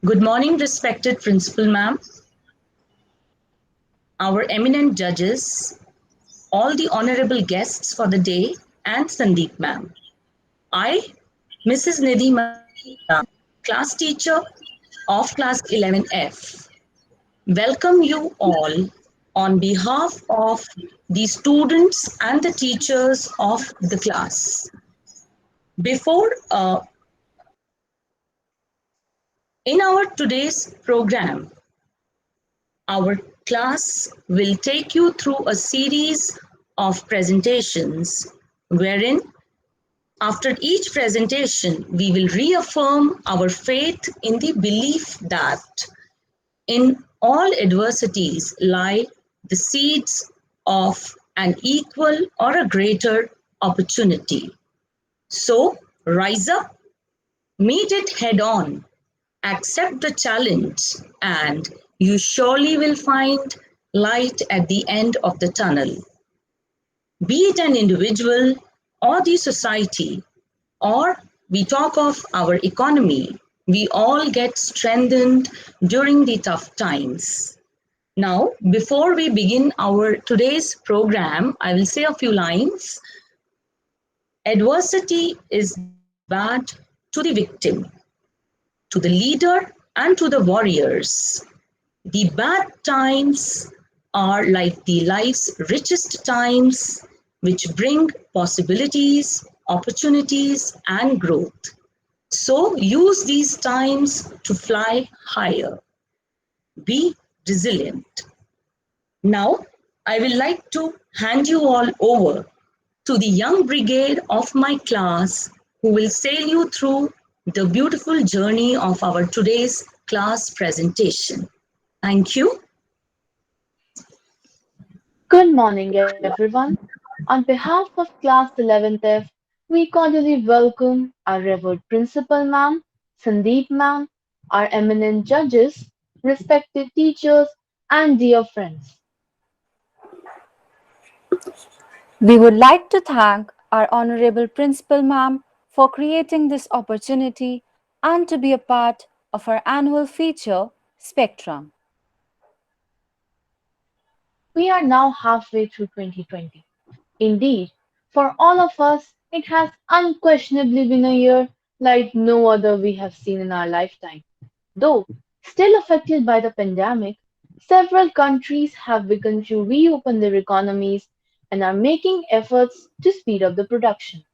Good morning, respected Principal Ma'am, our eminent judges, all the honorable guests for the day, and Sandeep Ma'am. I, Mrs. Nidhi Madan, class teacher of class 11F, welcome you all on behalf of the students and the teachers of the class. Before, in our today's program, our class will take you through a series of presentations wherein after each presentation we will reaffirm our faith in the belief that in all adversities lie the seeds of an equal or a greater opportunity. So rise up, meet it head on, accept the challenge, and you surely will find light at the end of the tunnel. Be it an individual or the society, or we talk of our economy, we all get strengthened during the tough times. Now, before we begin our today's program, I will say a few lines. Adversity is bad to the victim, to the leader, and to the warriors. The bad times are like the life's richest times, which bring possibilities, opportunities, and growth. So use these times to fly higher. Be resilient. Now, I will like to hand you all over to the young brigade of my class who will sail you through the beautiful journey of our today's class presentation. Thank you. Good morning, everyone. On behalf of Class 11th F, we cordially welcome our revered Principal Ma'am, Sandeep Ma'am, our eminent judges, respected teachers, and dear friends. We would like to thank our Honorable Principal Ma'am for creating this opportunity and to be a part of our annual feature, Spectrum. We are now halfway through 2020. Indeed, for all of us, it has unquestionably been a year like no other we have seen in our lifetime. Though still affected by the pandemic, several countries have begun to reopen their economies and are making efforts to speed up the production.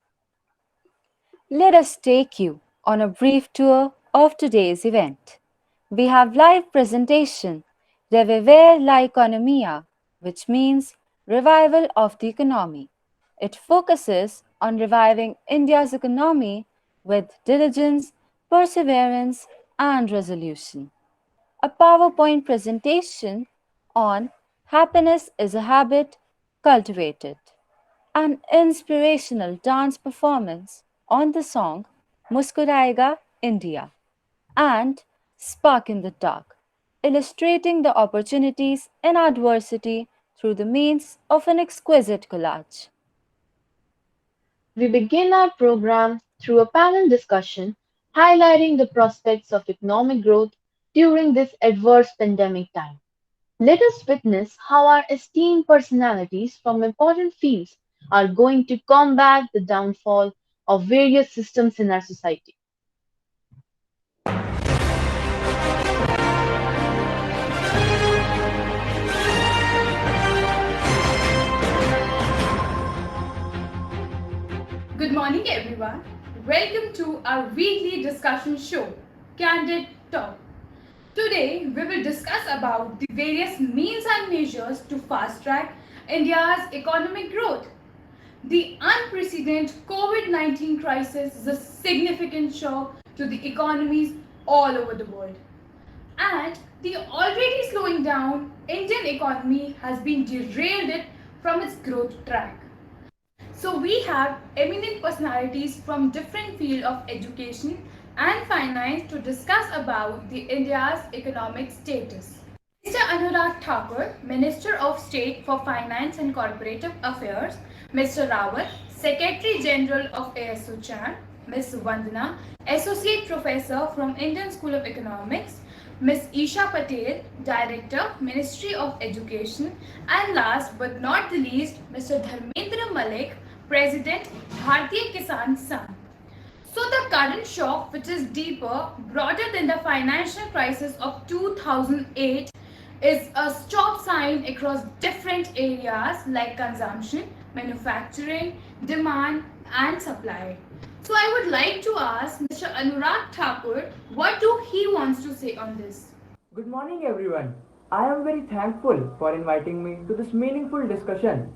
Let us take you on a brief tour of today's event. We have live presentation Reviver la Economia, which means revival of the economy. It focuses on reviving India's economy with diligence, perseverance, and resolution. A PowerPoint presentation on Happiness is a Habit Cultivated, an inspirational dance performance on the song Muskurayega India, and Spark in the Dark, illustrating the opportunities in adversity through the means of an exquisite collage. We begin our program through a panel discussion highlighting the prospects of economic growth during this adverse pandemic time. Let us witness how our esteemed personalities from important fields are going to combat the downfall of various systems in our society. Good morning, everyone. Welcome to our weekly discussion show, Candid Talk. Today, we will discuss about the various means and measures to fast track India's economic growth. The unprecedented COVID-19 crisis is a significant shock to the economies all over the world. And the already slowing down Indian economy has been derailed it from its growth track. So we have eminent personalities from different fields of education and finance to discuss about the India's economic status. Mr. Anurag Thakur, Minister of State for Finance and Corporative Affairs, Mr. Rawat, Secretary General of ASSOCHAM, Ms. Vandana, Associate Professor from Indian School of Economics, Ms. Isha Patel, Director, Ministry of Education, and last but not the least, Mr. Dharmendra Malik, President, Bharatiya Kisan Sangh. So the current shock, which is deeper, broader than the financial crisis of 2008, is a stop sign across different areas like consumption, manufacturing, demand, and supply. So I would like to ask Mr. Anurag Thakur what do he wants to say on this. Good morning, everyone. I am very thankful for inviting me to this meaningful discussion.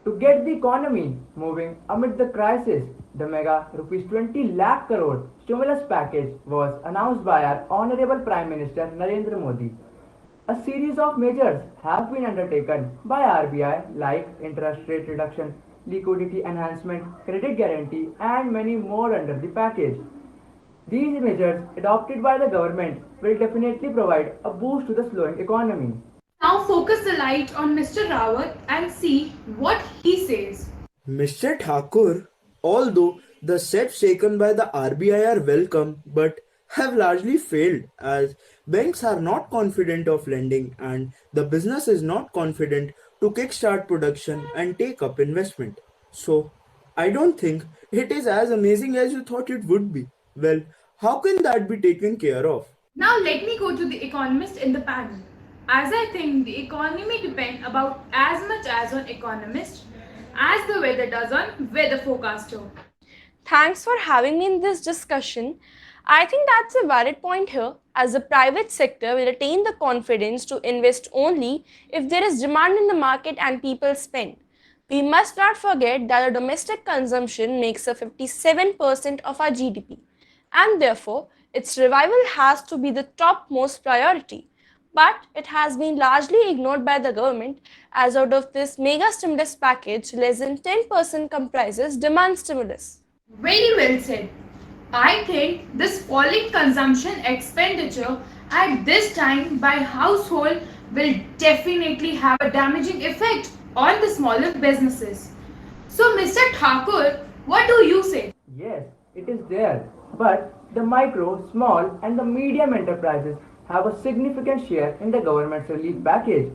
To get the economy moving amid the crisis, the mega rupees 20 lakh crore stimulus package was announced by our Honorable Prime Minister Narendra Modi. A series of measures have been undertaken by RBI like interest rate reduction, liquidity enhancement, credit guarantee, and many more under the package. These measures adopted by the government will definitely provide a boost to the slowing economy. Now focus the light on Mr. Rawat and see what he says. Mr. Thakur, although the steps taken by the RBI are welcome but have largely failed as banks are not confident of lending and the business is not confident to kickstart production and take up investment. So, I don't think it is as amazing as you thought it would be. Well, how can that be taken care of? Now let me go to the economist in the panel. As I think the economy depends about as much as on economist as the weather does on weather forecaster. Thanks for having me in this discussion. I think that's a valid point here, as the private sector will attain the confidence to invest only if there is demand in the market and people spend. We must not forget that the domestic consumption makes up 57% of our GDP, and therefore its revival has to be the topmost priority. But it has been largely ignored by the government, as out of this mega stimulus package, less than 10% comprises demand stimulus. Very well said. I think this falling consumption expenditure at this time by household will definitely have a damaging effect on the smaller businesses. So Mr. Thakur, what do you say? Yes, it is there, but the micro, small, and the medium enterprises have a significant share in the government's relief package.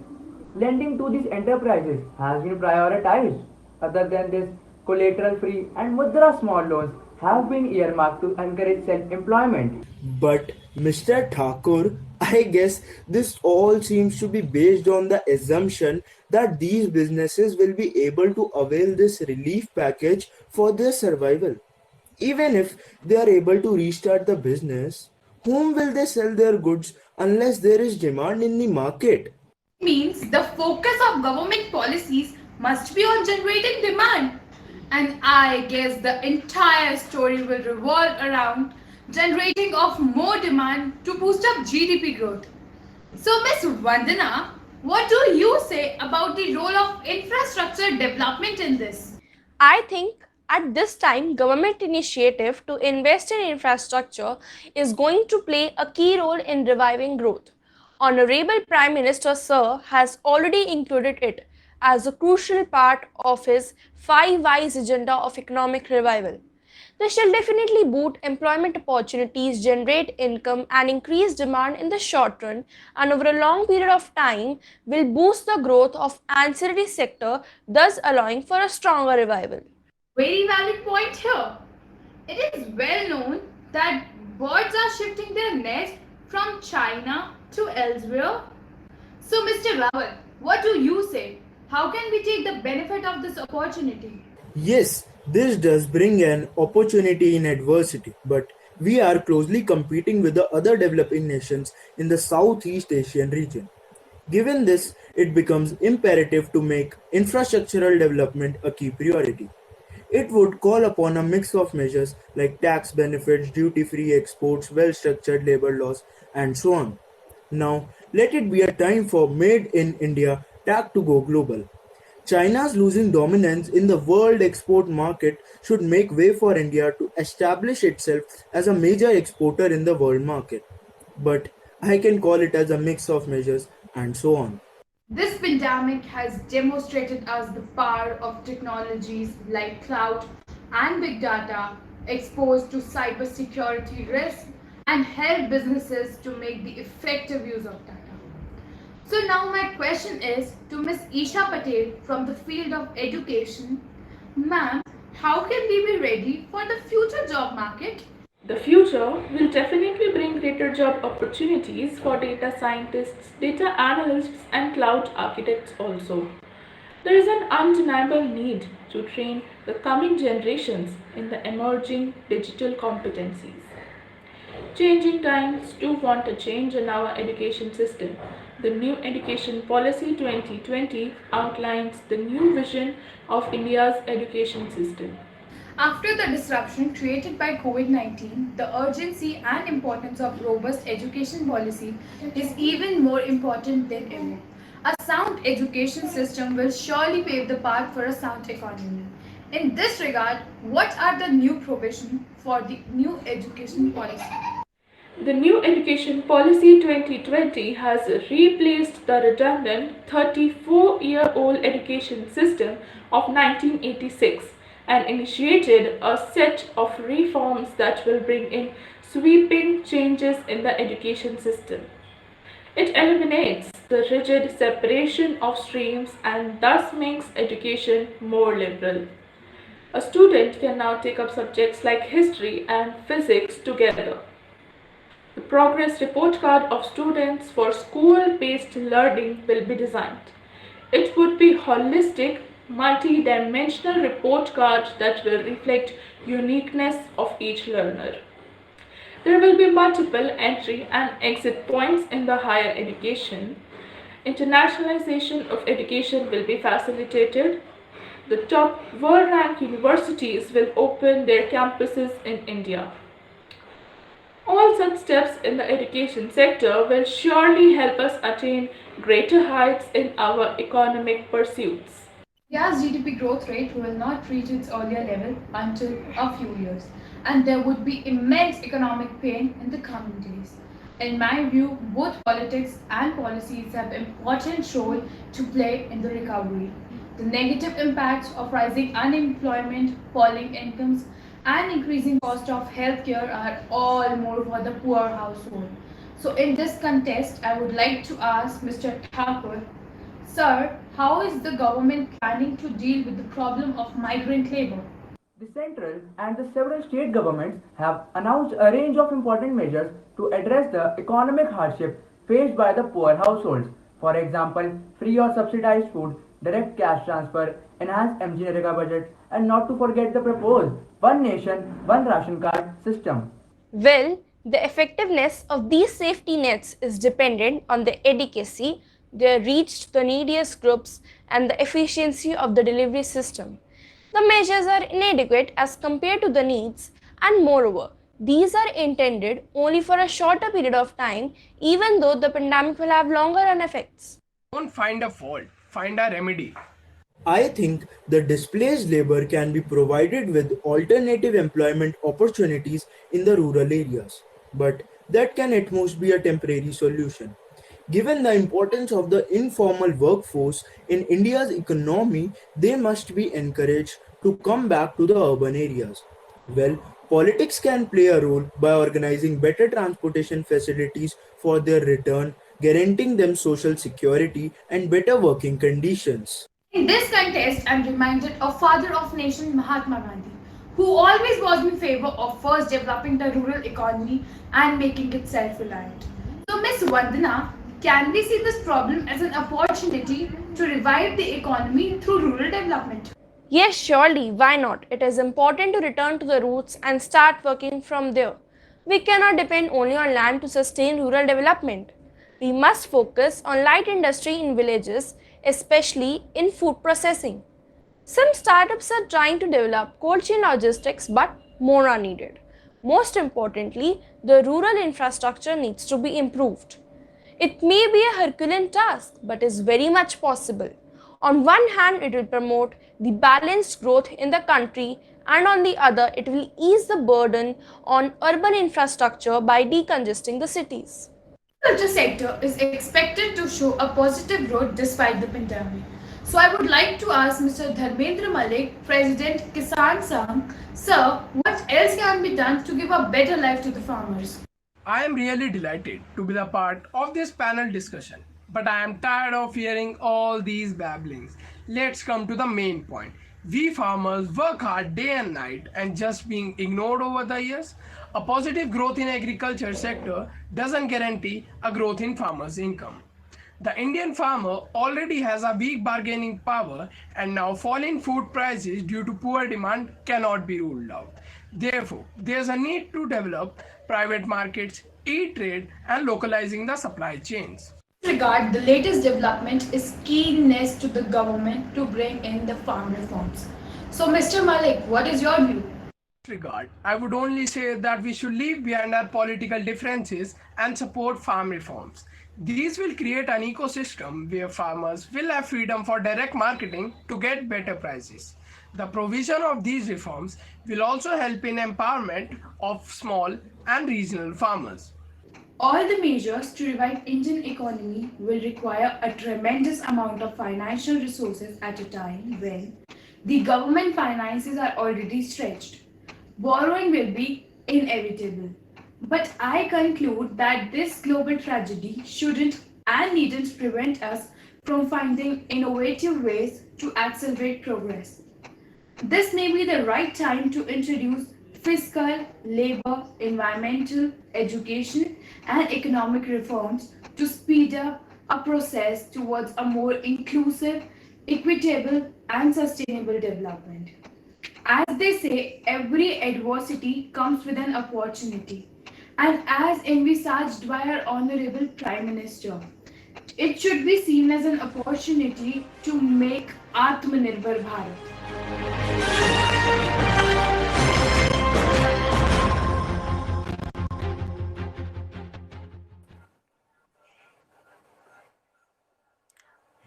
Lending to these enterprises has been prioritized. Other than this, collateral free and Mudra small loans have been earmarked to encourage self employment. But Mr. Thakur, I guess this all seems to be based on the assumption that these businesses will be able to avail this relief package for their survival. Even if they are able to restart the business, whom will they sell their goods unless there is demand in the market? Means the focus of government policies must be on generating demand. And I guess the entire story will revolve around generating of more demand to boost up GDP growth. So Ms. Vandana, what do you say about the role of infrastructure development in this? I think at this time, government initiative to invest in infrastructure is going to play a key role in reviving growth. Honorable Prime Minister Sir has already included it as a crucial part of his 5 Whys agenda of economic revival. This shall definitely boost employment opportunities, generate income, and increase demand in the short run, and over a long period of time will boost the growth of ancillary sector, thus allowing for a stronger revival. Very valid point here. It is well known that birds are shifting their nest from China to elsewhere. So Mr. Rawat, what do you say? How can we take the benefit of this opportunity? Yes, this does bring an opportunity in adversity, but we are closely competing with the other developing nations in the Southeast Asian region. Given this, it becomes imperative to make infrastructural development a key priority. It would call upon a mix of measures like tax benefits, duty free exports, well structured labor laws, and so on. Now, let it be a time for Made in India tag to go global. China's losing dominance in the world export market should make way for India to establish itself as a major exporter in the world market. But I can call it as a mix of measures and so on. This pandemic has demonstrated us the power of technologies like cloud and big data exposed to cybersecurity risks, and help businesses to make the effective use of data. So now my question is to Ms. Isha Patel from the field of education. Ma'am, how can we be ready for the future job market? The future will definitely bring greater job opportunities for data scientists, data analysts, and cloud architects also. There is an undeniable need to train the coming generations in the emerging digital competencies. Changing times do want a change in our education system. The new Education Policy 2020 outlines the new vision of India's education system. After the disruption created by COVID-19, the urgency and importance of robust education policy is even more important than ever. A sound education system will surely pave the path for a sound economy. In this regard, what are the new provisions for the new education policy? The new Education Policy 2020 has replaced the redundant 34-year-old education system of 1986 and initiated a set of reforms that will bring in sweeping changes in the education system. It eliminates the rigid separation of streams and thus makes education more liberal. A student can now take up subjects like history and physics together. The progress report card of students for school-based learning will be designed. It would be holistic, multi-dimensional report card that will reflect uniqueness of each learner. There will be multiple entry and exit points in the higher education. Internationalization of education will be facilitated. The top world-ranked universities will open their campuses in India. All such steps in the education sector will surely help us attain greater heights in our economic pursuits. India's GDP growth rate will not reach its earlier level until a few years, and there would be immense economic pain in the coming days. In my view, both politics and policies have important role to play in the recovery. The negative impacts of rising unemployment, falling incomes, and increasing cost of healthcare are all more for the poor household. So in this context, I would like to ask Mr. Thakur, Sir, how is the government planning to deal with the problem of migrant labor? The central and the several state governments have announced a range of important measures to address the economic hardship faced by the poor households. For example, free or subsidized food, direct cash transfer, enhanced MGNREGA budget, and not to forget the proposed One Nation, One Ration Card system. Well, the effectiveness of these safety nets is dependent on the adequacy they reach to the neediest groups and the efficiency of the delivery system. The measures are inadequate as compared to the needs, and moreover, these are intended only for a shorter period of time, even though the pandemic will have longer run effects. Don't find a fault, find a remedy. I think the displaced labor can be provided with alternative employment opportunities in the rural areas, but that can at most be a temporary solution. Given the importance of the informal workforce in India's economy, they must be encouraged to come back to the urban areas. Well, politics can play a role by organizing better transportation facilities for their return, guaranteeing them social security and better working conditions. In this contest, I'm reminded of Father of Nation Mahatma Gandhi, who always was in favor of first developing the rural economy and making it self-reliant. So, Ms. Vandana, can we see this problem as an opportunity to revive the economy through rural development? Yes, surely, why not? It is important to return to the roots and start working from there. We cannot depend only on land to sustain rural development. We must focus on light industry in villages, especially in food processing. Some startups are trying to develop cold chain logistics, but more are needed. Most importantly, the rural infrastructure needs to be improved. It may be a Herculean task, but is very much possible. On one hand, it will promote the balanced growth in the country, and on the other, it will ease the burden on urban infrastructure by decongesting the cities. The culture sector is expected to show a positive growth despite the pandemic. So I would like to ask Mr. Dharmendra Malik, President Kisan Sangh, sir, what else can be done to give a better life to the farmers? I am really delighted to be the part of this panel discussion, but I am tired of hearing all these babblings. Let's come to the main point. We farmers work hard day and night and just being ignored over the years. A positive growth in agriculture sector doesn't guarantee a growth in farmers' income. The Indian farmer already has a weak bargaining power, and now falling food prices due to poor demand cannot be ruled out. Therefore, there's a need to develop private markets, e-trade, and localizing the supply chains. In this regard, the latest development is keenness to the government to bring in the farm reforms. So, Mr. Malik, what is your view? Regard, I would only say that we should leave behind our political differences and support farm reforms. These will create an ecosystem where farmers will have freedom for direct marketing to get better prices. The provision of these reforms will also help in empowerment of small and regional farmers. All the measures to revive Indian economy will require a tremendous amount of financial resources at a time when the government finances are already stretched. Borrowing will be inevitable. But I conclude that this global tragedy shouldn't and needn't prevent us from finding innovative ways to accelerate progress. This may be the right time to introduce fiscal, labor, environmental, education, and economic reforms to speed up a process towards a more inclusive, equitable, and sustainable development. As they say, every adversity comes with an opportunity. And as envisaged by our Honorable Prime Minister, it should be seen as an opportunity to make Atmanirbhar Bharat.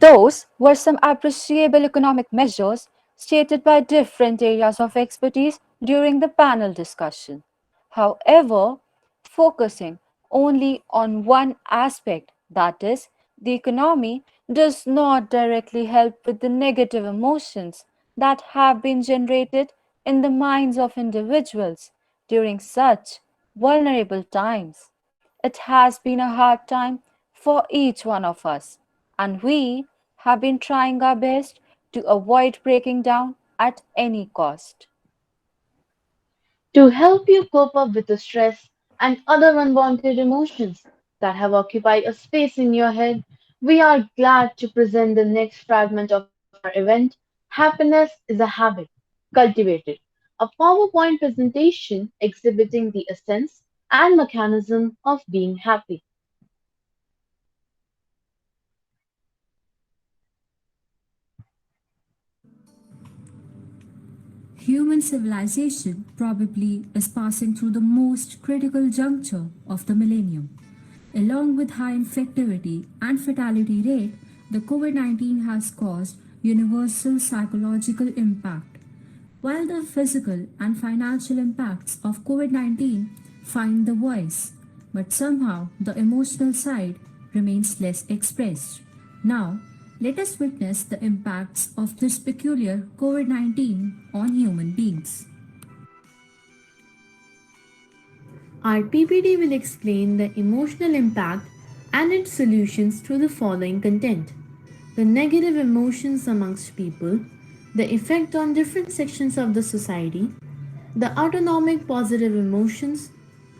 Those were some appreciable economic measures stated by different areas of expertise during the panel discussion. However, focusing only on one aspect, that is, the economy, does not directly help with the negative emotions that have been generated in the minds of individuals during such vulnerable times. It has been a hard time for each one of us, and we have been trying our best to avoid breaking down at any cost. To help you cope up with the stress and other unwanted emotions that have occupied a space in your head, we are glad to present the next fragment of our event, Happiness is a Habit, Cultivated, a PowerPoint presentation exhibiting the essence and mechanism of being happy. Human civilization probably is passing through the most critical juncture of the millennium. Along with high infectivity and fatality rate, the COVID-19 has caused universal psychological impact. While the physical and financial impacts of COVID-19 find the voice, but somehow the emotional side remains less expressed. Now, let us witness the impacts of this peculiar COVID 19 on human beings. Our PPT will explain the emotional impact and its solutions through the following content: the negative emotions amongst people, the effect on different sections of the society, the autonomic positive emotions,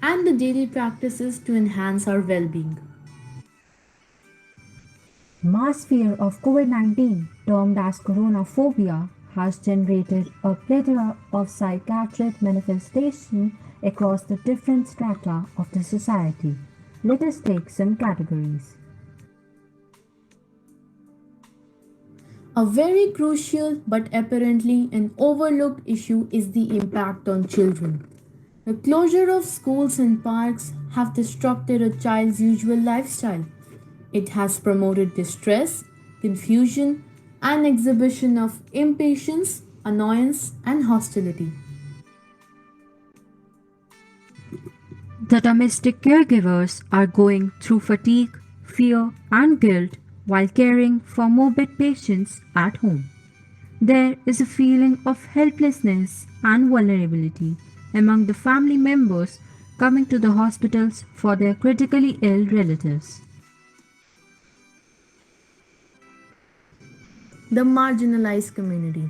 and the daily practices to enhance our well being. Mass fear of COVID 19, termed as coronaphobia, has generated a plethora of psychiatric manifestations across the different strata of the society. Let us take some categories. A very crucial but apparently an overlooked issue is the impact on children. The closure of schools and parks have disrupted a child's usual lifestyle. It has promoted distress, confusion, and exhibition of impatience, annoyance, and hostility. The domestic caregivers are going through fatigue, fear, and guilt while caring for morbid patients at home. There is a feeling of helplessness and vulnerability among the family members coming to the hospitals for their critically ill relatives. The marginalized community.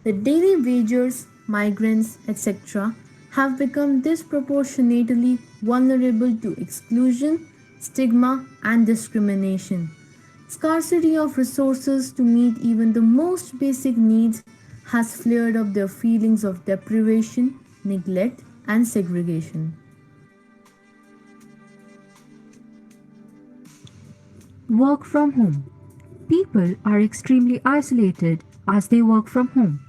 The daily wagers, migrants, etc., have become disproportionately vulnerable to exclusion, stigma, and discrimination. Scarcity of resources to meet even the most basic needs has flared up their feelings of deprivation, neglect, and segregation. Work from home. People are extremely isolated as they work from home.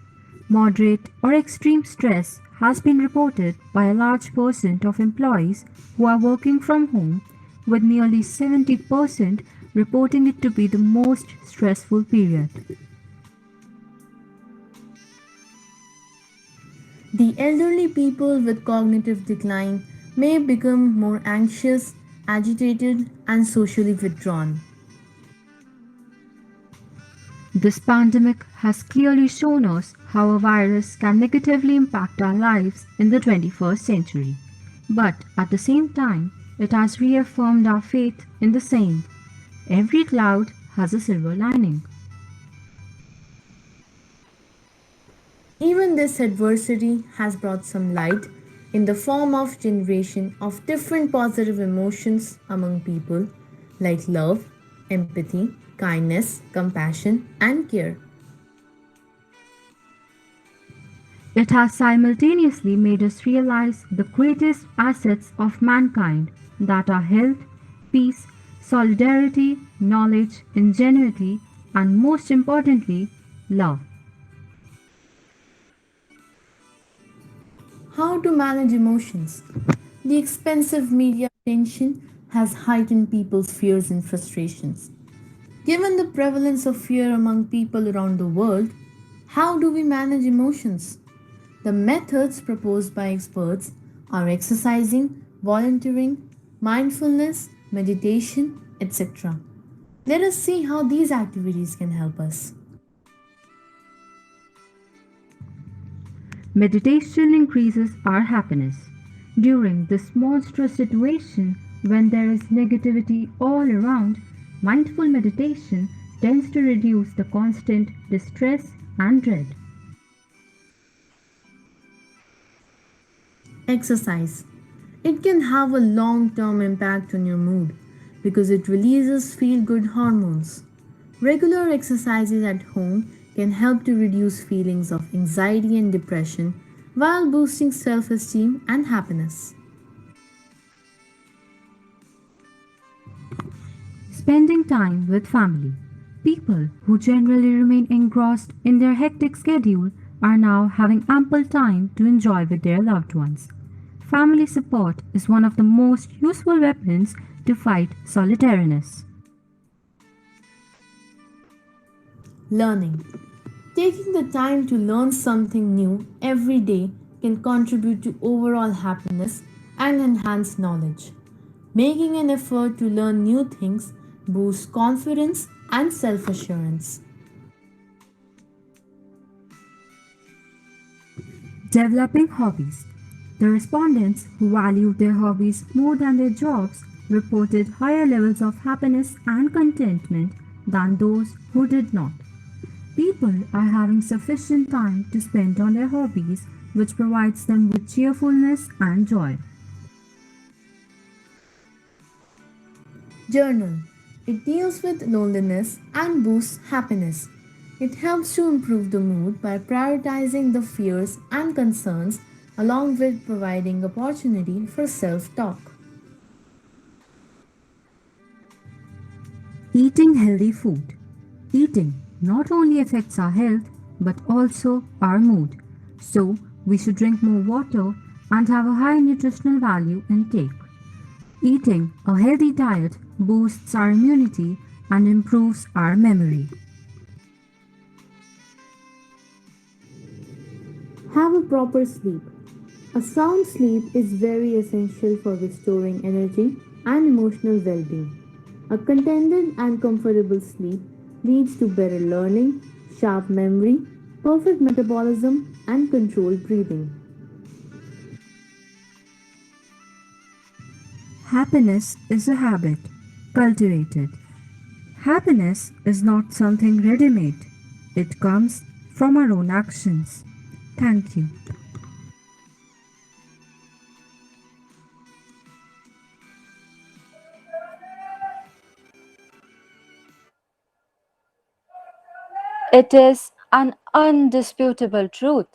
Moderate or extreme stress has been reported by a large percent of employees who are working from home, with nearly 70% reporting it to be the most stressful period. The elderly people with cognitive decline may become more anxious, agitated, and socially withdrawn. This pandemic has clearly shown us how a virus can negatively impact our lives in the 21st century. But at the same time, it has reaffirmed our faith in the saying, every cloud has a silver lining. Even this adversity has brought some light in the form of generation of different positive emotions among people like love, empathy, kindness, compassion, and care. It has simultaneously made us realize the greatest assets of mankind, that are health, peace, solidarity, knowledge, ingenuity, and most importantly, love. How to manage emotions? The expensive media attention has heightened people's fears and frustrations. Given the prevalence of fear among people around the world, how do we manage emotions? The methods proposed by experts are exercising, volunteering, mindfulness, meditation, etc. Let us see how these activities can help us. Meditation increases our happiness. During this monstrous situation, when there is negativity all around, mindful meditation tends to reduce the constant distress and dread. Exercise. It can have a long term impact on your mood because it releases feel good hormones. Regular exercises at home can help to reduce feelings of anxiety and depression while boosting self esteem and happiness. Spending time with family. People who generally remain engrossed in their hectic schedule are now having ample time to enjoy with their loved ones. Family support is one of the most useful weapons to fight solitariness. Learning. Taking the time to learn something new every day can contribute to overall happiness and enhance knowledge. Making an effort to learn new things boosts confidence and self assurance. Developing hobbies. The respondents who valued their hobbies more than their jobs reported higher levels of happiness and contentment than those who did not. People are having sufficient time to spend on their hobbies, which provides them with cheerfulness and joy. Journal. It deals with loneliness and boosts happiness. It helps to improve the mood by prioritizing the fears and concerns along with providing opportunity for self talk. Eating healthy food. Eating not only affects our health but also our mood. So, we should drink more water and have a high nutritional value intake. Eating a healthy diet boosts our immunity and improves our memory. Have a proper sleep. A sound sleep is very essential for restoring energy and emotional well being. A contented and comfortable sleep leads to better learning, sharp memory, perfect metabolism, and controlled breathing. Happiness is a habit, cultivated. Happiness is not something ready made, it comes from our own actions. Thank you. It is an undisputable truth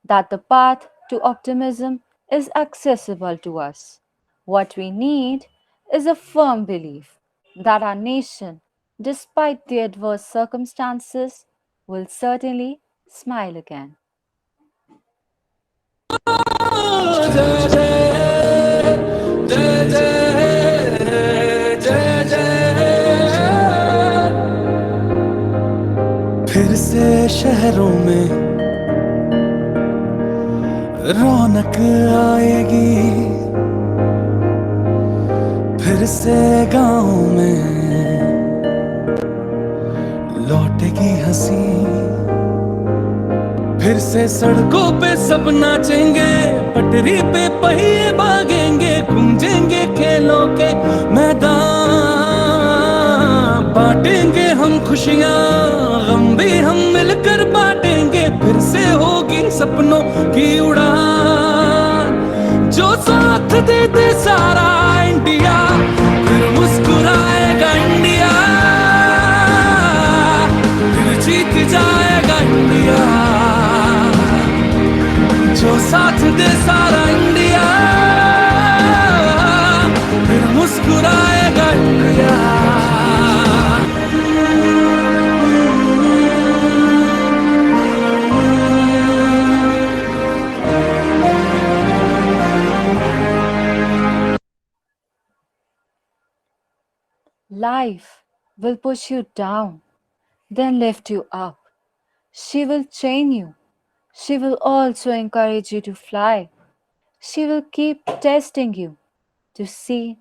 that the path to optimism is accessible to us. What we need is a firm belief that our nation, despite the adverse circumstances, will certainly smile again. फिर से शहरों में रौनक आएगी, फिर से गाँव में लौटेगी हंसी, फिर से सड़कों पे सब नाचेंगे, पटरी पे पहिए भागेंगे, गूंजेंगे खेलों के मैदान, बांटेंगे हम खुशियाँ, गम भी हम मिलकर बांटेंगे, फिर से होगी सपनों की उड़ान, जो साथ दे दे सारा इंडिया, फिर मुस्कुराएगा इंडिया, फिर जीत जाएगा इंडिया, जो साथ दे सारा इंडिया, फिर मुस्कुराएगा India. Life will push you down, then lift you up. She will chain you. She will also encourage you to fly. She will keep testing you to see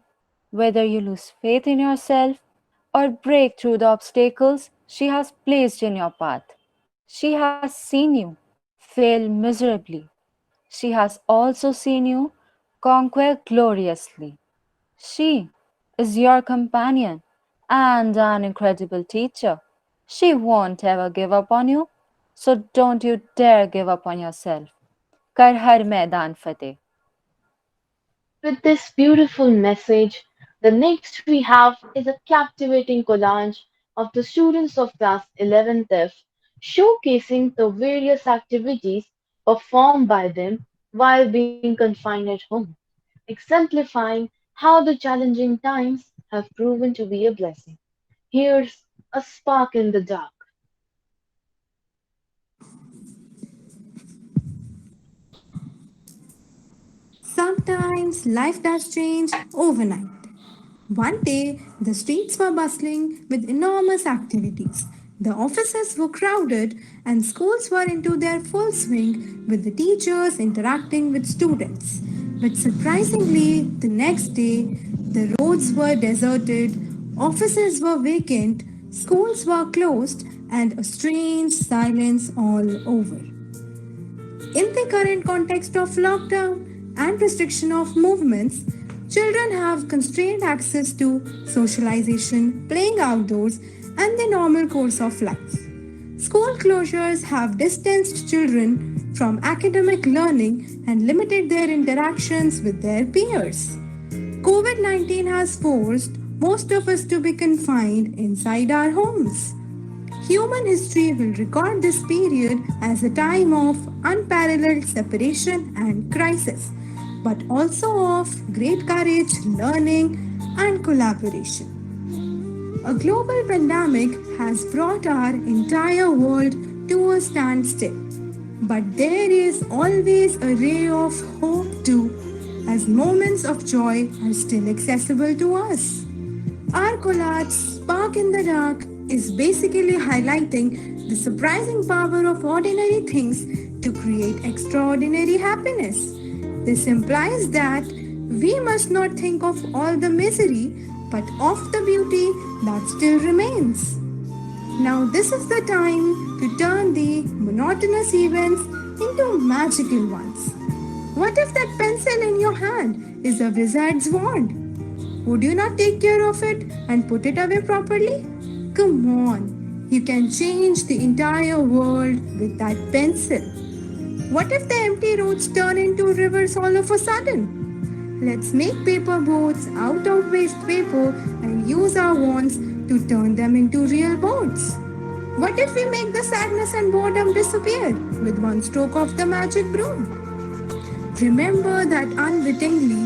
whether you lose faith in yourself or break through the obstacles she has placed in your path. She has seen you fail miserably. She has also seen you conquer gloriously. She is your companion and an incredible teacher. She won't ever give up on you, so don't you dare give up on yourself. Kar har maidan fateh. With this beautiful message, the next we have is a captivating collage of the students of class 11th F showcasing the various activities performed by them while being confined at home, exemplifying how the challenging times have proven to be a blessing. Here's a spark in the dark. Sometimes life does change overnight. One day, the streets were bustling with enormous activities. The offices were crowded and schools were into their full swing with the teachers interacting with students. But surprisingly, the next day, the roads were deserted, offices were vacant, schools were closed, and a strange silence all over. In the current context of lockdown and restriction of movements, children have constrained access to socialization, playing outdoors, and the normal course of life. School closures have distanced children from academic learning and limited their interactions with their peers. COVID 19 has forced most of us to be confined inside our homes. Human history will record this period as a time of unparalleled separation and crisis, but also of great courage, learning, and collaboration. A global pandemic has brought our entire world to a standstill, but there is always a ray of hope too, as moments of joy are still accessible to us. Our collage, Spark in the Dark, is basically highlighting the surprising power of ordinary things to create extraordinary happiness. This implies that we must not think of all the misery, but of the beauty that still remains. Now, this is the time to turn the monotonous events into magical ones. What if that pencil in your hand is a wizard's wand? Would you not take care of it and put it away properly? Come on, you can change the entire world with that pencil. What if the empty roads turn into rivers all of a sudden? Let's make paper boats out of waste paper and use our wands to turn them into real boats. What if we make the sadness and boredom disappear with one stroke of the magic broom? Remember that unwittingly,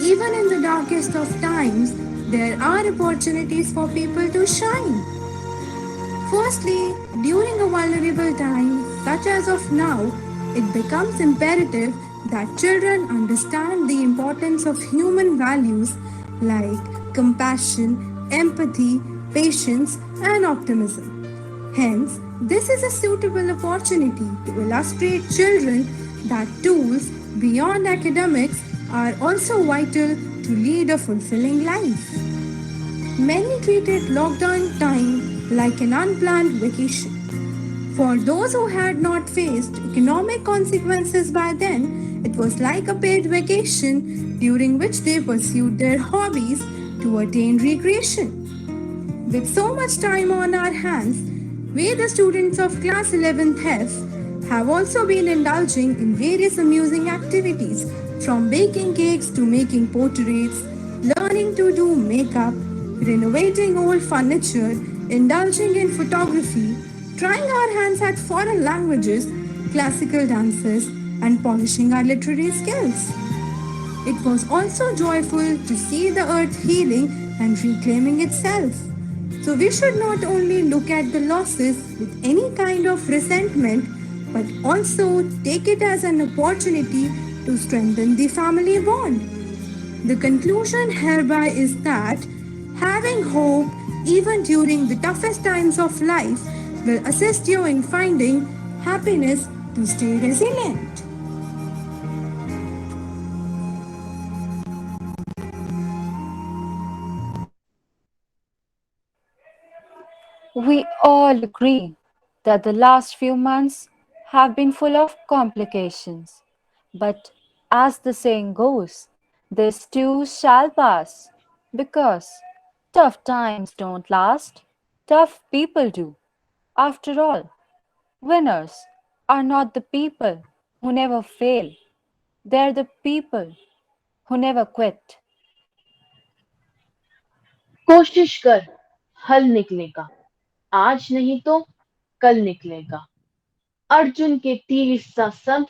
even in the darkest of times, there are opportunities for people to shine. Firstly, during a vulnerable time, such as of now, it becomes imperative that children understand the importance of human values like compassion, empathy, patience, and optimism. Hence, this is a suitable opportunity to illustrate children that tools beyond academics are also vital to lead a fulfilling life. Many treated lockdown time like an unplanned vacation. For those who had not faced economic consequences by then, it was like a paid vacation during which they pursued their hobbies to attain recreation. With so much time on our hands, we, the students of class 11th F, have also been indulging in various amusing activities, from baking cakes to making portraits, learning to do makeup, renovating old furniture, indulging in photography, trying our hands at foreign languages, classical dances, and polishing our literary skills. It was also joyful to see the earth healing and reclaiming itself. So we should not only look at the losses with any kind of resentment, but also take it as an opportunity to strengthen the family bond. The conclusion hereby is that having hope even during the toughest times of life will assist you in finding happiness to stay resilient. We all agree that the last few months have been full of complications. But as the saying goes, this too shall pass, because tough times don't last, tough people do. After all, winners are not the people who never fail, they're the people who never quit. कोशिश कर, हल निकलेगा। आज नहीं तो कल निकलेगा। अर्जुन के तीर सा संत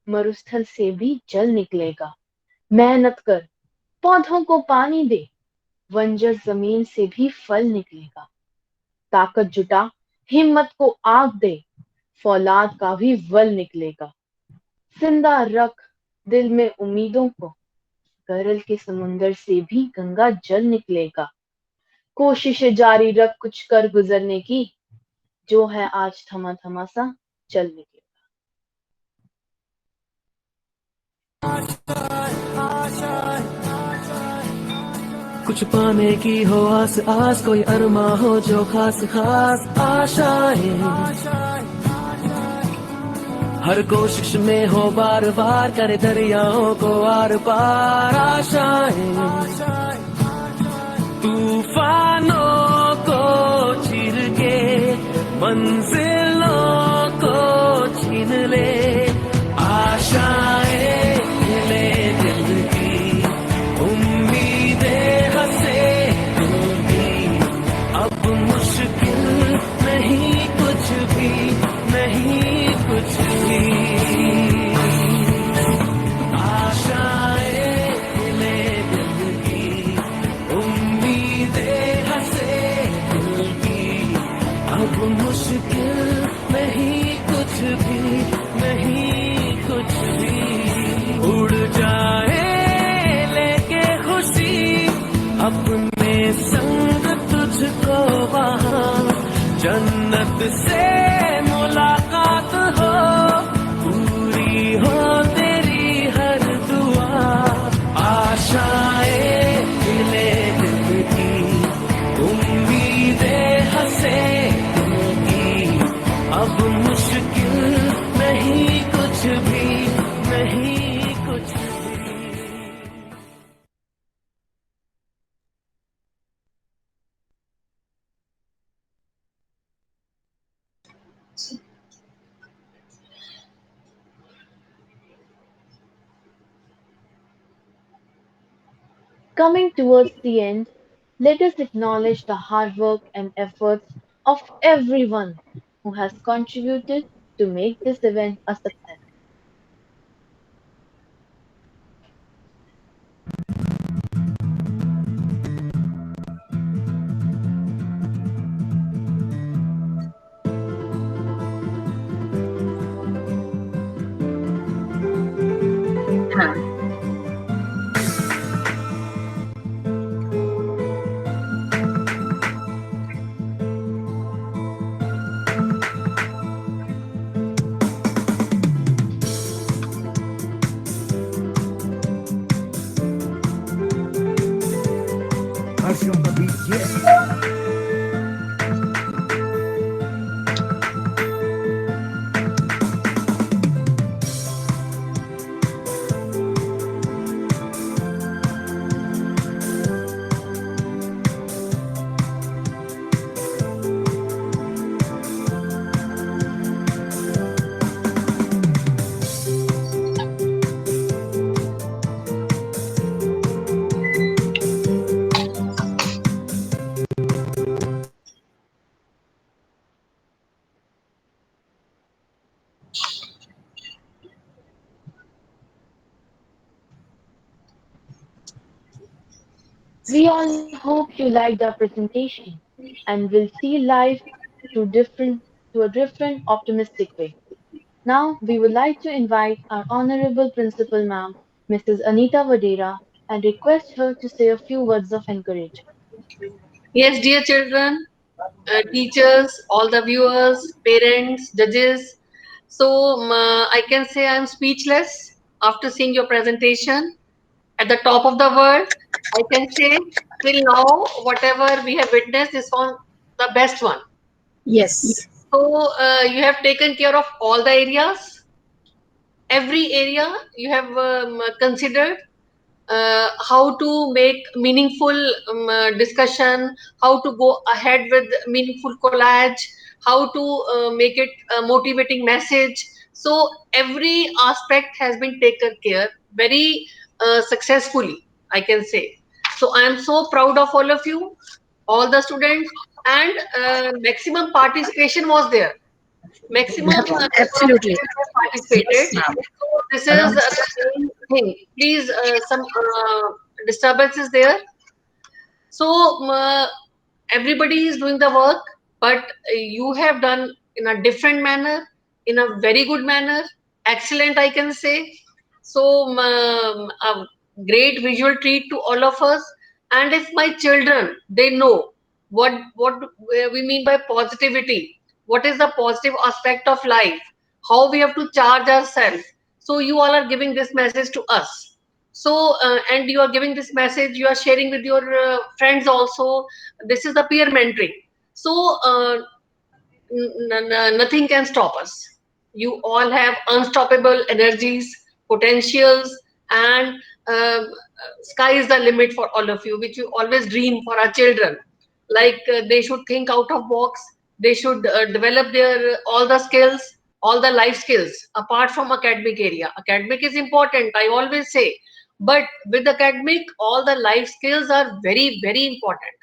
मरुस्थल से भी जल निकलेगा। मेहनत कर, पौधों को पानी दे, बंजर जमीन से भी फल निकलेगा। ताकत जुटा, हिम्मत को आग दे, फौलाद का भी वल निकलेगा। जिंदा रख दिल में उम्मीदों को, गरल के समुंदर से भी गंगा जल निकलेगा। कोशिशें जारी रख कुछ कर गुजरने की, जो है आज थमा थमा सा चल निकलेगा। कुछ पाने की हो आस आस, कोई अरमा हो जो खास खास आशाएं, हर कोशिश में हो बार बार, करे दरियाओं को आर पार आशाएं, तूफानों को चीर के मंजिलों को छीन ले, आशाएं ले दिल की, उम्मीदें हंसे दिल की, अब मुश्किल नहीं कुछ भी, नहीं कुछ भी, आशाएं ले दिल की, उम्मीदें हंसे दिल की, अब मुश्किल नहीं कुछ भी, नहीं कुछ भी, उड़ जाए लेके खुशी अपने संग तुझको वहाँ, जन्नत से मुलाकात हो, पूरी हो तेरी हर दुआ, आशाएं मिले दिल की, Coming towards the end, let us acknowledge the hard work and efforts of everyone who has contributed to make this event a success. We all hope you liked our presentation and will see life to a different optimistic way. Now we would like to invite our Honorable Principal Ma'am, Mrs. Anita Vadera, and request her to say a few words of encouragement. Yes, dear children, teachers, all the viewers, parents, judges. So I can say I'm speechless after seeing your presentation. At the top of the world, I can say till now, whatever we have witnessed is one the best one. Yes. So you have taken care of all the areas. Every area you have considered how to make meaningful discussion, how to go ahead with meaningful collage, how to make it a motivating message. So every aspect has been taken care very successfully, I can say. So I am so proud of all of you, all the students, and maximum participation was there. Maximum number of Absolutely. students have participated. Yes, ma'am. So this is the main thing. Please, some disturbance is there. So everybody is doing the work, but you have done in a different manner, in a very good manner, excellent, I can say. So a great visual treat to all of us. And if my children, they know what we mean by positivity, what is the positive aspect of life, how we have to charge ourselves. So you all are giving this message to us. So and you are giving this message, you are sharing with your friends also. This is the peer mentoring. So nothing can stop us. You all have unstoppable energies, potentials, and sky is the limit for all of you, which you always dream for our children. Like they should think out of box. They should develop their all the skills, all the life skills apart from academic area. Academic is important, I always say, but with academic, all the life skills are very, very important.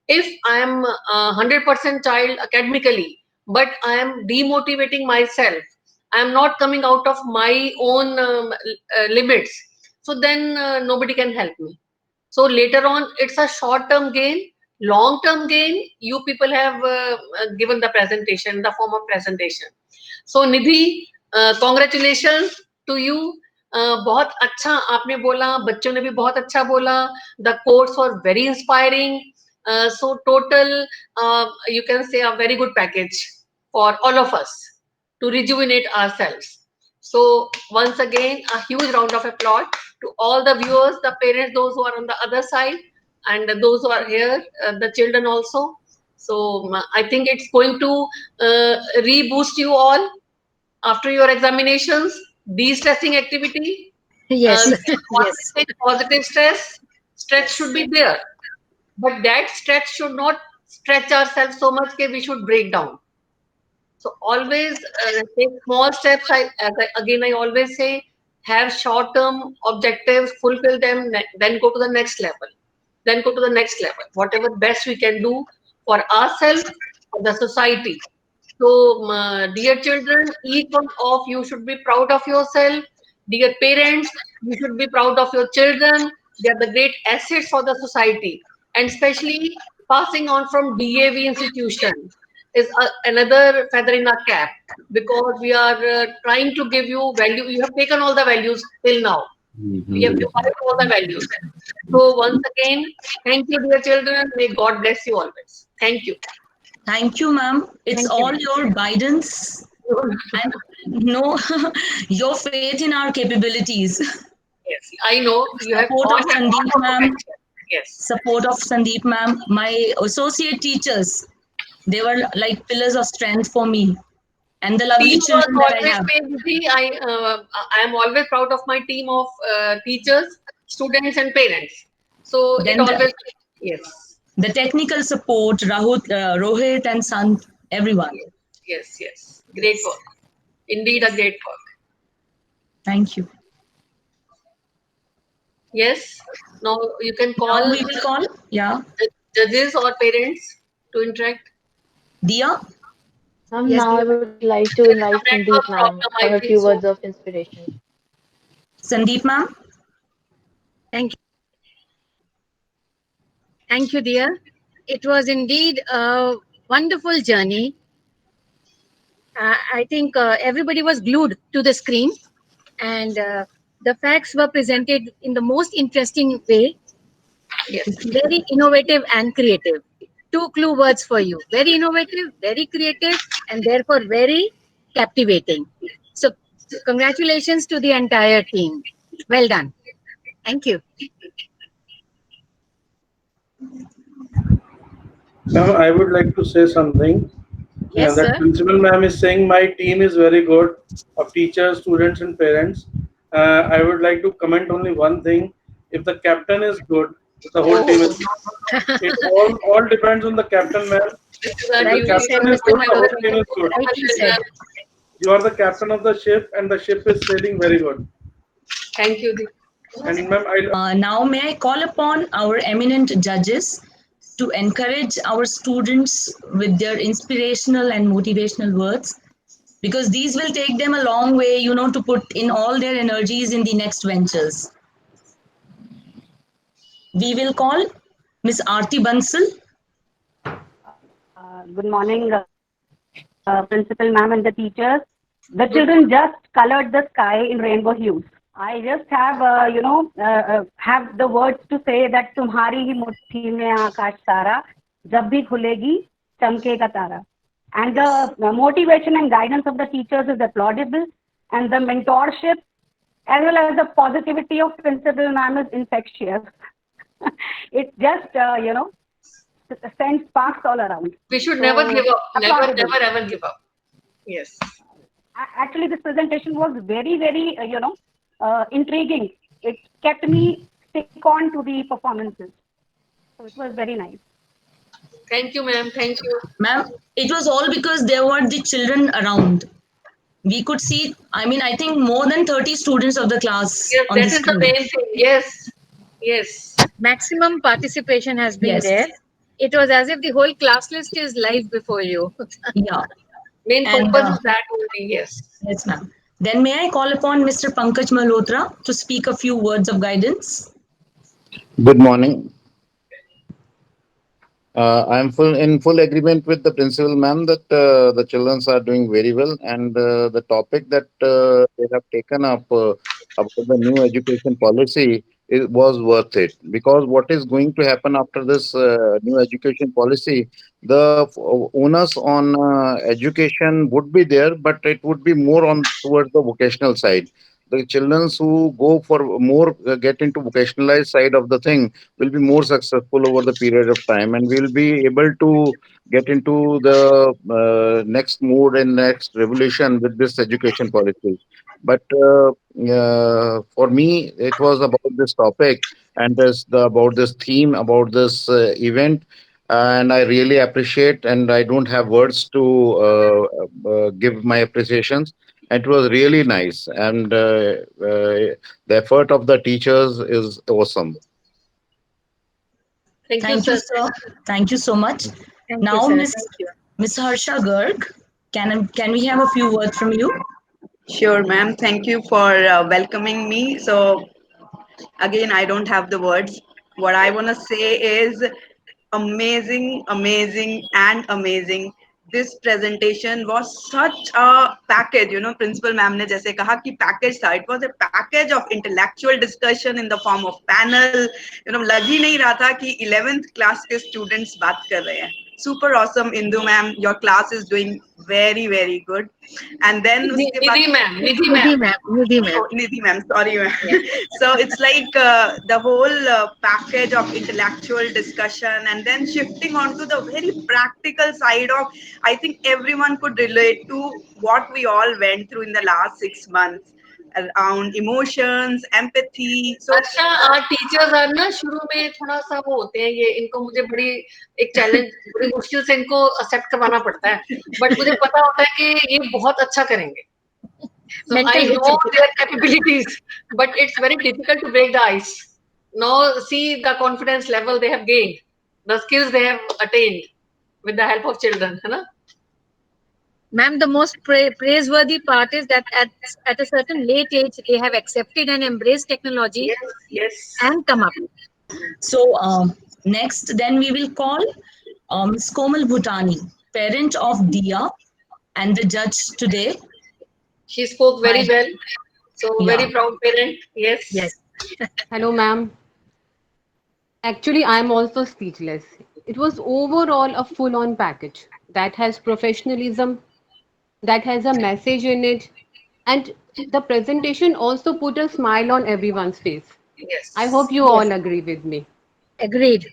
If I am 100% child academically, but I am demotivating myself, I am not coming out of my own limits, so then nobody can help me. So later on, it's a short-term gain, long-term gain. You people have given the presentation, the form of presentation. So Nidhi, congratulations to you. बहुत अच्छा आपने बोला, बच्चों ने भी बहुत अच्छा बोला. The quotes were very inspiring. So total, you can say a very good package for all of us to rejuvenate ourselves. So once again, a huge round of applause to all the viewers, the parents, those who are on the other side, and those who are here, the children also. So I think it's going to reboost you all after your examinations, de-stressing activity. Yes. Yes. Positive stress. Stress should be there, but that stretch should not stretch ourselves so much that we should break down. So always take small steps. Again, I always say, have short-term objectives, fulfill them, then go to the next level. Then go to the next level. Whatever best we can do for ourselves, for the society. So, dear children, each one of you should be proud of yourself. Dear parents, you should be proud of your children. They are the great assets for the society. And especially passing on from DAV institution is another feather in our cap, because we are trying to give you value. You have taken all the values till now. We have divided all the values. So once again, thank you, dear children. May God bless you always. Thank you. Thank you, ma'am. It's Thank you, all ma'am. your guidance and no your faith in our capabilities. Yes, I know you have Support all of had lot Sandeep of ma'am. potential. Yes. Support of Sandeep ma'am. My associate teachers, they were like pillars of strength for me. And the lovely Team was children that I always have. very busy. I am always proud of my team of teachers, students, and parents. So it Then always, yes, the technical support, Rohit and Sant, everyone. yes. Great work. Indeed, a great work. Thank you. Yes. Now you can Now call we will call, yeah, the judges or parents to interact. Dia. Yes, Now I would like to invite Sandeep network ma'am problem, for a I few think words so. of inspiration. Sandeep ma'am. Thank you. Thank you, dear. It was indeed a wonderful journey. I think everybody was glued to the screen, and the facts were presented in the most interesting way. Yes, very innovative and creative. Two clue words for you: very innovative, very creative, and therefore very captivating. So, congratulations to the entire team. Well done. Thank you. Now, I would like to say something. Yes, That sir. principal ma'am is saying my team is very good of teachers, students, and parents. I would like to comment only one thing. If the captain is good, the whole team is good. It all depends on the captain, ma'am. This is If our the duty. captain is good, the whole team is good. Rightly said. You are the captain of the ship, and the ship is sailing very good. Thank you. And ma'am, Now may I call upon our eminent judges to encourage our students with their inspirational and motivational words, because these will take them a long way, to put in all their energies in the next ventures. We will call Miss Aarti Bansal. Good morning, Principal Ma'am and the teachers. The children just colored the sky in rainbow hues. I just have, have the words to say that तुम्हारी ही मुट्ठी में आकाश सारा, जब भी खुलेगी चमकेगा तारा. And the motivation and guidance of the teachers is applaudable, and the mentorship as well as the positivity of Principal Ma'am is infectious. It just, sends sparks all around. We should So, never give up. Never, applaudable. never, ever give up. Yes. Actually, this presentation was very, very, intriguing. It kept me stick on to the performances. So it was very nice. Thank you, ma'am. Thank you. Ma'am, it was all because there were the children around. We could see, I think more than 30 students of the class Yes, on that the is the screen. main thing. Yes. Yes. Maximum participation has been Yes. there. It was as if the whole class list is live before you. Yeah. Main And, focus is that only. Yes. Yes, ma'am. Then may I call upon Mr. Pankaj Malhotra to speak a few words of guidance? Good morning. I am in full agreement with the principal ma'am that the children are doing very well, and the topic that they have taken up about the new education policy was worth it, because what is going to happen after this new education policy, the onus on education would be there, but it would be more on towards the vocational side. The children who go for more get into vocationalized side of the thing will be more successful over the period of time, and we will be able to get into the next mode and next revolution with this education policy. But for me, it was about this topic and about this theme, about this event. and I really appreciate, and I don't have words to give my appreciations. It was really nice, and the effort of the teachers is awesome. Thank you, Thank you, sir. sir. Thank you so much. Thank you, Now, sir. Miss Harsha Garg, can we have a few words from you? Sure, ma'am. Thank you for welcoming me. So, again, I don't have the words. What I want to say is amazing, amazing, and amazing. This presentation was such a package. Principal ma'am ने जैसे कहा कि package था. It was a package of intellectual discussion in the form of panel. लग ही नहीं रहा था कि 11th class के students बात कर रहे हैं. Super awesome, Indu ma'am. Your class is doing very, very good. And then उसके बाद Nidhi ma'am. Oh, Nidhi ma'am, sorry ma'am. So it's like the whole package of intellectual discussion, and then shifting on to the very practical side of, I think everyone could relate to what we all went through in the last 6 months around emotions, empathy. So अच्छा, teachers are ना शुरू में थोड़ा सा वो होते हैं, ये इनको मुझे बड़ी एक चैलेंज, बड़ी मुश्किल से इनको एक्सेप्ट करवाना पड़ता है, बट मुझे पता होता है कि ये बहुत अच्छा करेंगे. So I know their capabilities, but it's very difficult to break the ice. Now see the confidence level they have gained, the skills they have attained with the help of children, है ना? Ma'am, the most praiseworthy part is that at a certain late age, they have accepted and embraced technology and come up. So next, then we will call Ms. Komal Bhutani, parent of Dia and the judge today. She spoke very well. So very proud parent. Yes. Yes. Hello, ma'am. Actually, I'm also speechless. It was overall a full-on package that has professionalism, that has a message in it, and the presentation also put a smile on everyone's face. Yes. I hope you all agree with me. Agreed.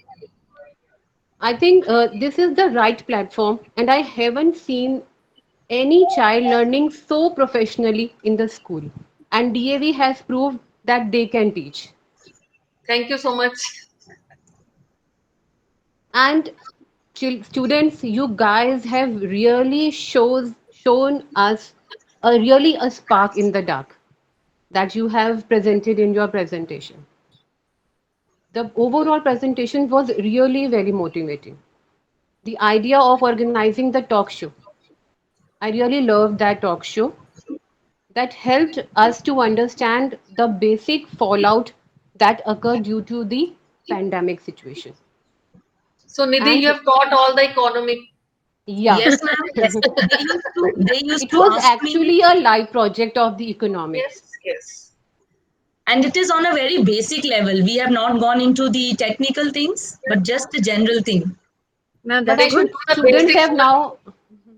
I think this is the right platform, and I haven't seen any child learning so professionally in the school. And DAV has proved that they can teach. Thank you so much. And students, you guys have really shown us a spark in the dark that you have presented in your presentation. The overall presentation was really very motivating. The idea of organizing the talk show, I really loved that talk show. That helped us to understand the basic fallout that occurred due to the pandemic situation. So Nidhi, And- you have taught all the economic. Yeah. Yes, ma'am. They used It to was ask me- actually a live project of the economics. Yes. And it is on a very basic level. We have not gone into the technical things, but just the general thing. Now But I that's good. think students have now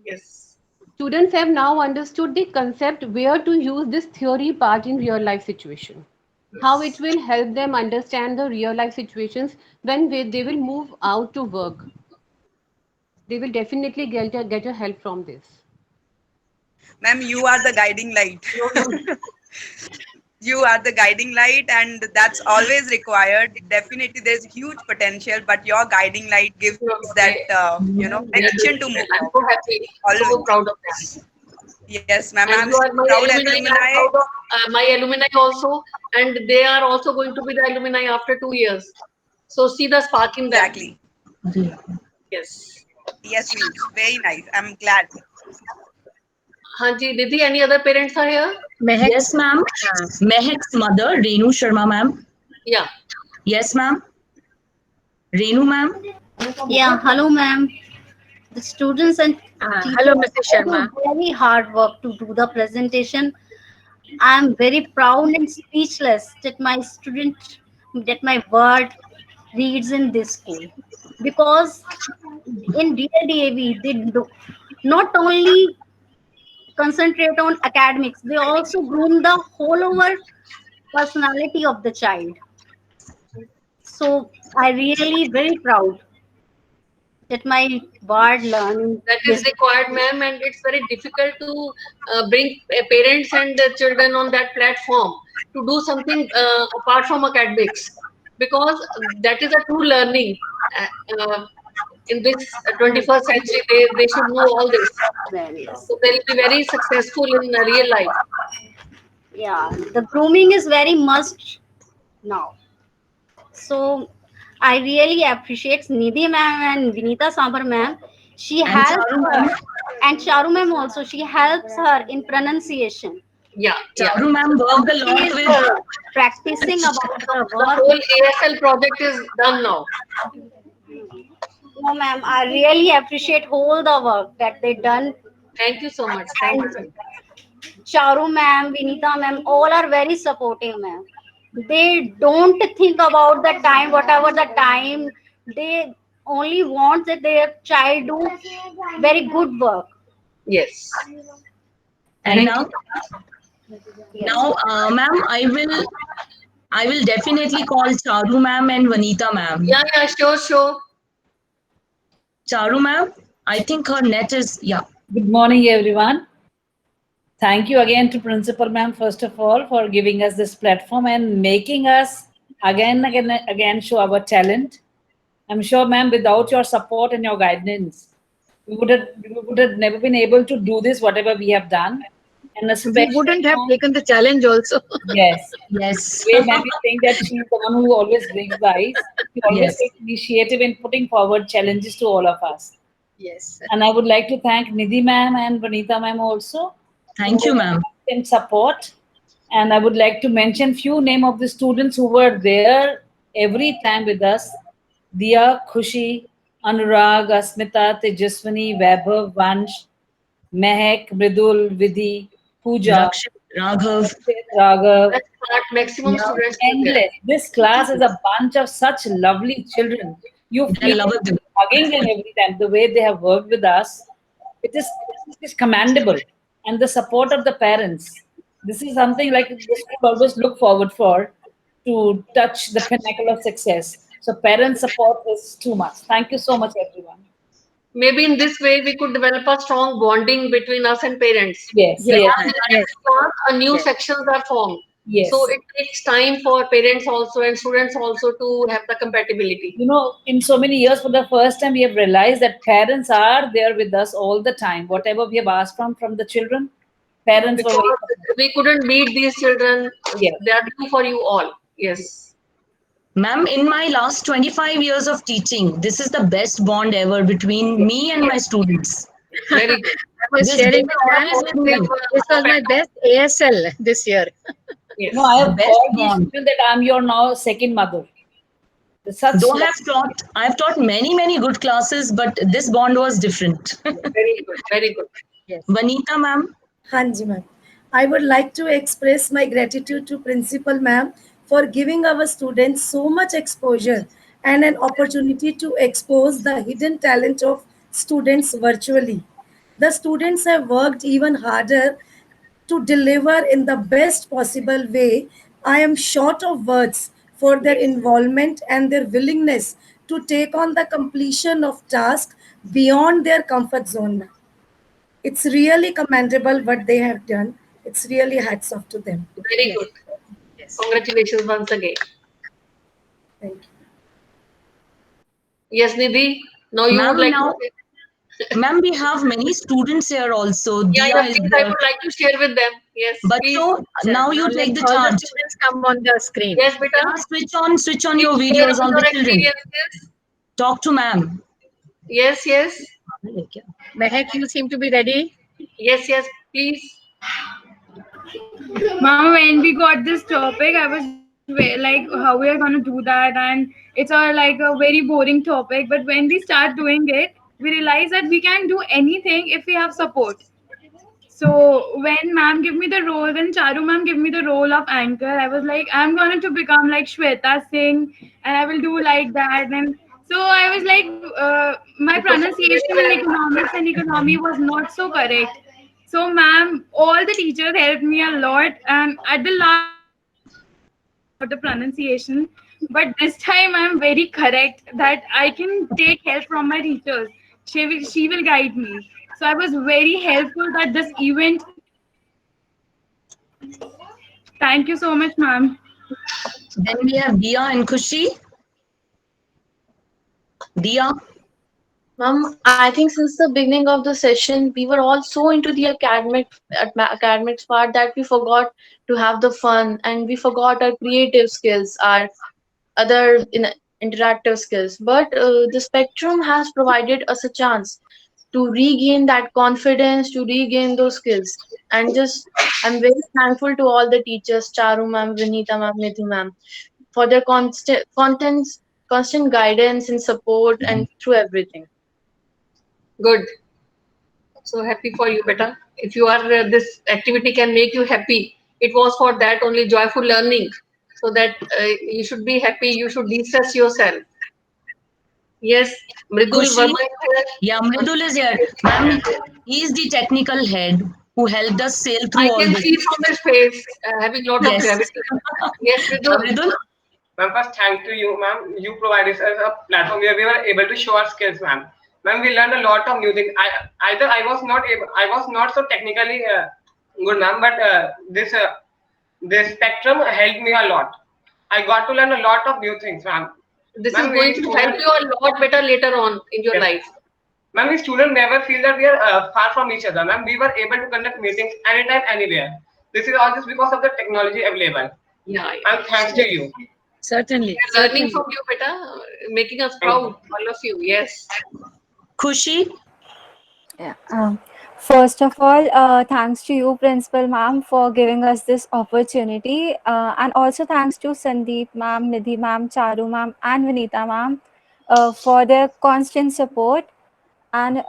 Yes. students have now understood the concept where to use this theory part in real life situation. How it will help them understand the real life situations when they will move out to work. They will definitely get a help from this. ma'am, you are the guiding light. You are the guiding light, and that's always required. Definitely, there's huge potential, but your guiding light gives that, direction to move. I'm so happy. So proud of that. Yes, ma'am. And I'm you are my proud alumni. I'm alumni. proud of my alumni also, and they are also going to be the alumni after 2 years. So see the spark in that. Exactly. Yes. Yes, please. Very nice. I'm glad. Hanji, Nidhi, any other parents are here? Yes, ma'am. Mehak's mother, Renu Sharma, ma'am. Yeah. Yes, ma'am. Renu, ma'am. Yeah, hello, ma'am. The students and teachers hello, Mrs. Sharma. do very hard work to do the presentation. I am very proud and speechless that that my word reads in this school, because in DLDAV they do not only concentrate on academics, they also groom the whole over personality of the child. So I really very proud that my word learning. That is required, ma'am, and it's very difficult to bring parents and children on that platform to do something apart from academics, because that is a true learning. in this 21st century, they should know all this. So they'll be very successful in real life. Yeah, the grooming is very must now. So I really appreciate Nidhi ma'am and Vinita Sambar ma'am. She And helps Charu her, ma'am. and Charu ma'am also. She helps her in pronunciation. Yeah, Charu ma'am worked a She lot is with. practicing about her The work. whole ASL project is done now. No, ma'am, I really appreciate all the work that they done. Thank you so much. Thank you. Charu ma'am, Vinita ma'am, all are very supportive, ma'am. They don't think about the time, whatever the time. They only want that their child do very good work. Yes. And now, ma'am, I will definitely call Charu ma'am and Vanita ma'am. Yeah, sure. Charu ma'am, I think her net is, yeah. Good morning, everyone. Thank you again to Principal Ma'am, first of all, for giving us this platform and making us again show our talent. I'm sure, ma'am, without your support and your guidance, we would have never been able to do this, whatever we have done. And especially, we wouldn't have taken the challenge also. Yes. Yes. Way ma'am is saying that she's the one who always brings the ice. She always Yes. takes initiative in putting forward challenges to all of us. Yes. And I would like to thank Nidhi ma'am and Vanita ma'am also. Thank you, ma'am. And support. And I would like to mention few name of the students who were there every time with us. Diya, Khushi, Anurag, Asmita, Tejaswani, Vaibhav, Vansh, Mehak, Mridul, Vidhi, Pooja, Raghav. Raghav. Maximum Yeah, students. endless. This class is a bunch of such lovely children. You feel hugging them every time. The way they have worked with us, it is commendable. And the support of the parents. This is something like the school always look forward for to touch the pinnacle of success. So parent support is too much. Thank you so much, everyone. Maybe in this way we could develop a strong bonding between us and parents. Yes. A new sections are formed. Yes. So it takes time for parents also and students also to have the compatibility. You know, in so many years, for the first time, we have realized that parents are there with us all the time. Whatever we have asked from the children, parents Because we couldn't meet these children. Yes. They are due for you all. Yes. Ma'am, in my last 25 years of teaching, this is the best bond ever between me and my students. Very good. I was This sharing day with always them. This was my best ASL this year. Yes. No, I have Best called these bond. children that I'm your now second mother. Though I have taught many good classes, but this bond was different. Very good. Very good. Yes. Vanita ma'am. Hanji ma'am. I would like to express my gratitude to Principal ma'am for giving our students so much exposure and an opportunity to expose the hidden talent of students virtually. The students have worked even harder to deliver in the best possible way. I am short of words for their involvement and their willingness to take on the completion of tasks beyond their comfort zone, ma'am. It's really commendable what they have done. It's really hats off to them. Very good. Yes. Congratulations once again. Thank you. Yes, Nidhi. Now you Ma'am, would like now- to. Ma'am, we have many students here also. Yeah, Diya is please, I there. would like to share with them. Yes. But please. so now you take the All charge. the students come on the screen. Yes, beta. Yeah, switch on your Please videos share on your the children. experiences. Talk to ma'am. Yes. Mehak, you seem to be ready. Yes. Please. Mama, when we got this topic, I was like, how we are gonna do that, and it's like a very boring topic. But when we start doing it, we realize that we can do anything if we have support. So when ma'am give me the role, when Charu ma'am give me the role of anchor, I was like, I'm going to become like Shweta Singh, and I will do like that. And so I was like, my pronunciation in economics and economy was not so correct. So ma'am, all the teachers helped me a lot, and at the last the pronunciation, but this time I'm very correct that I can take help from my teachers. She will guide me. So I was very helpful at this event. Thank you so much, ma'am. Then we have Diya and Khushi. Diya. Ma'am, I think since the beginning of the session, we were all so into the academics part that we forgot to have the fun, and we forgot our creative skills, our other interactive skills. But the Spectrum has provided us a chance to regain that confidence, to regain those skills. And just, I'm very thankful to all the teachers, Charu ma'am, Vinita ma'am, Nidhi ma'am, for their constant guidance and support and through everything. Good. So happy for you, beta. If you are this activity can make you happy, it was for that only joyful learning. So that you should be happy. You should de-stress yourself. Yes, Mridul Kushi? Verma is here. Yeah, Mridul is here. Ma'am, he is the technical head who helped us sail through I all can this. see from his face having lot of Yes. gravity. Yes, Mridul. Mridul? Ma'am, first thank to you, ma'am. You provided us a platform where we were able to show our skills, ma'am. Ma'am, we learned a lot of new things. I was not so technically good, ma'am, but this Spectrum helped me a lot. I got to learn a lot of new things, ma'am. This is going to help you a lot better later on in your life. Ma'am, we students never feel that we are far from each other, ma'am. We were able to conduct meetings anytime, anywhere. This is all just because of the technology available. Yeah. And thanks to you. Certainly. We are learning from you, beta, making us proud, all of you. Yes. Khushi? Yeah. First of all, thanks to you, Principal Ma'am, for giving us this opportunity. And also thanks to Sandeep Ma'am, Nidhi Ma'am, Charu Ma'am, and Vinita Ma'am for their constant support. And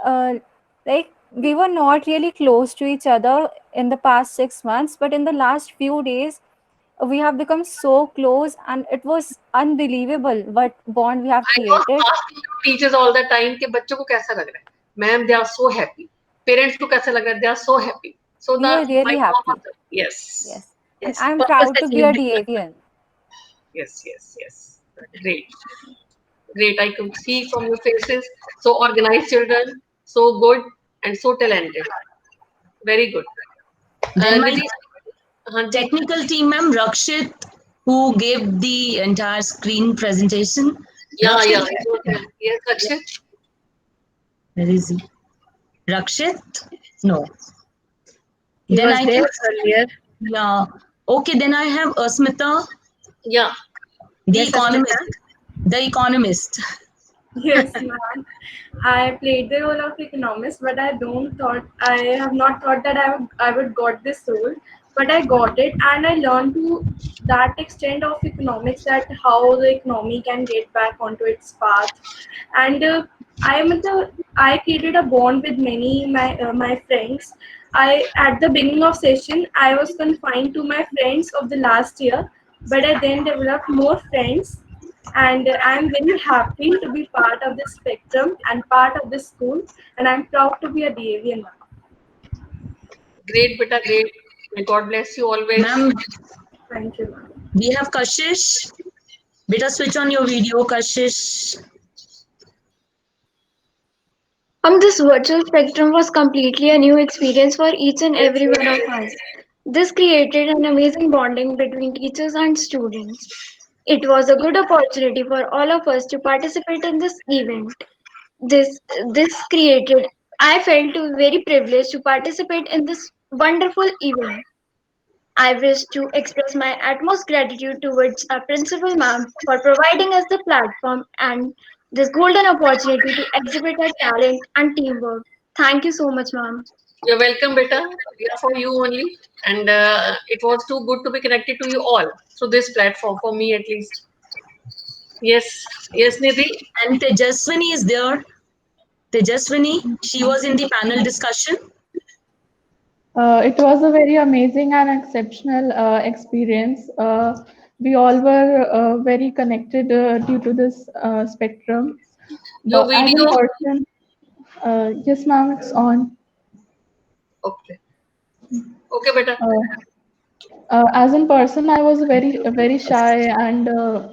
like, we were not really close to each other in the past 6 months, but in the last few days, we have become so close, and it was unbelievable what bond we have I was created. asking teachers all the time कि बच्चों को कैसा लग रहा है. Ma'am, they are so happy. Parents को कैसा लग रहा है? They are so happy. So We were really happy. Yes. Yes. Yes. And I'm proud to be a DAVN. Yes, yes, yes. Great. Great. I could see from your faces. So organized children, so good and so talented. Very good. Then my Nidhi, technical team, ma'am, Rakshit, who gave the entire screen presentation. yeah, Rakshit, yeah. it was there. Yes, Rakshit. Where is he? Rakshit? No. He Then was I there think, earlier. yeah. Okay, then I have Asmita, Yeah. the Yes, economist. Asmita. The economist. Yes, ma'am. I played the role of economist, but I have not thought that I would got this role, but I got it, and I learned to that extent of economics, that how the economy can get back onto its path, and I created a bond with many my friends. I at the beginning of session I was confined to my friends of the last year, but I then developed more friends, and I'm very happy to be part of this Spectrum and part of this school, and I'm proud to be a DAVN now. Great, beta, great. May God bless you always. Ma'am, Thank you, ma'am. we have Kashish. Beta, switch on your video, Kashish. This virtual spectrum was completely a new experience for each and every one of us. This created an amazing bonding between teachers and students. It was a good opportunity for all of us to participate in this event. This created, I felt very privileged to participate in this wonderful event. I wish to express my utmost gratitude towards our principal ma'am for providing us the platform and this golden opportunity to exhibit our talent and teamwork. Thank you so much, ma'am. You're welcome, beta. We are for you only. And it was too good to be connected to you all through this platform, for me at least. Yes. Yes, Nidhi. And Tejaswini is there. Tejaswini, she was in the panel discussion. It was a very amazing and exceptional experience. We all were very connected due to this spectrum. Your As a video. person, yes, ma'am, it's on. Okay. Okay, beta. As in person, I was very shy and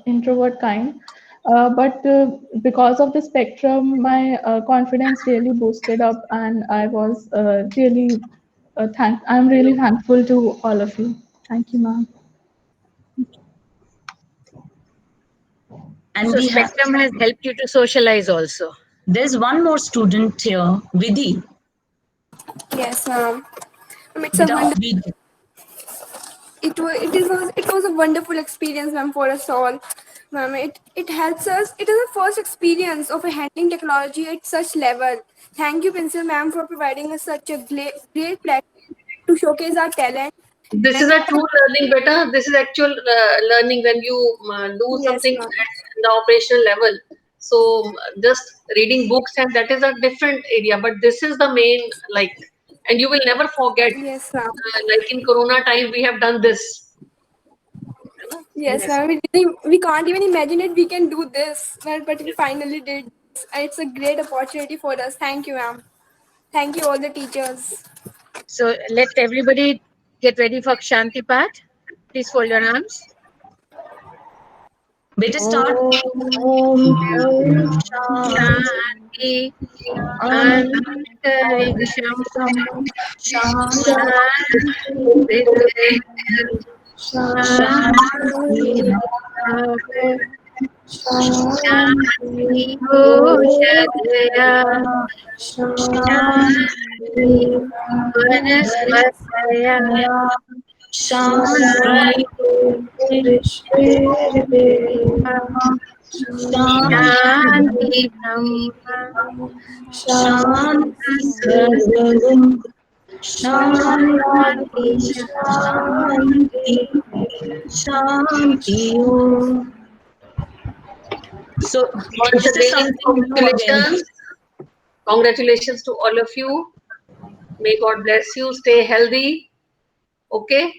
introvert kind. But because of the spectrum, my confidence really boosted up, and I was really I'm really thankful to all of you. Thank you, ma'am. And so Spectrum has helped you to socialize also. There's one more student here, Vidhi. Yes, ma'am. It's a Beta, wonderful. Vidhi. It was a wonderful experience, ma'am, for us all. Ma'am, it helps us. It is the first experience of handling technology at such level. Thank you, Principal ma'am, for providing us such a great platform to showcase our talent. This is a true learning, beta. This is actual learning when you do something Yes, ma'am. at the operational level. So just reading books and that is a different area, but this is the main and you will never forget. Yes, ma'am. Like in Corona time, we have done this. Yes, ma'am. We can't even imagine it. We can do this, but we finally did. And it's a great opportunity for us. Thank you, ma'am. Thank you, all the teachers. So let everybody get ready for Shanti Path. Please fold your arms. Beta, start. Shanti. Antariksham. Shanti Bhushadya. Shanti Vanaspataya. Shanti Shanti Brahma. Shanti Sarvam. Shanti Shanti Shanti Om. So Once again, congratulations. Congratulations to all of you. May God bless you. Stay healthy. Okay.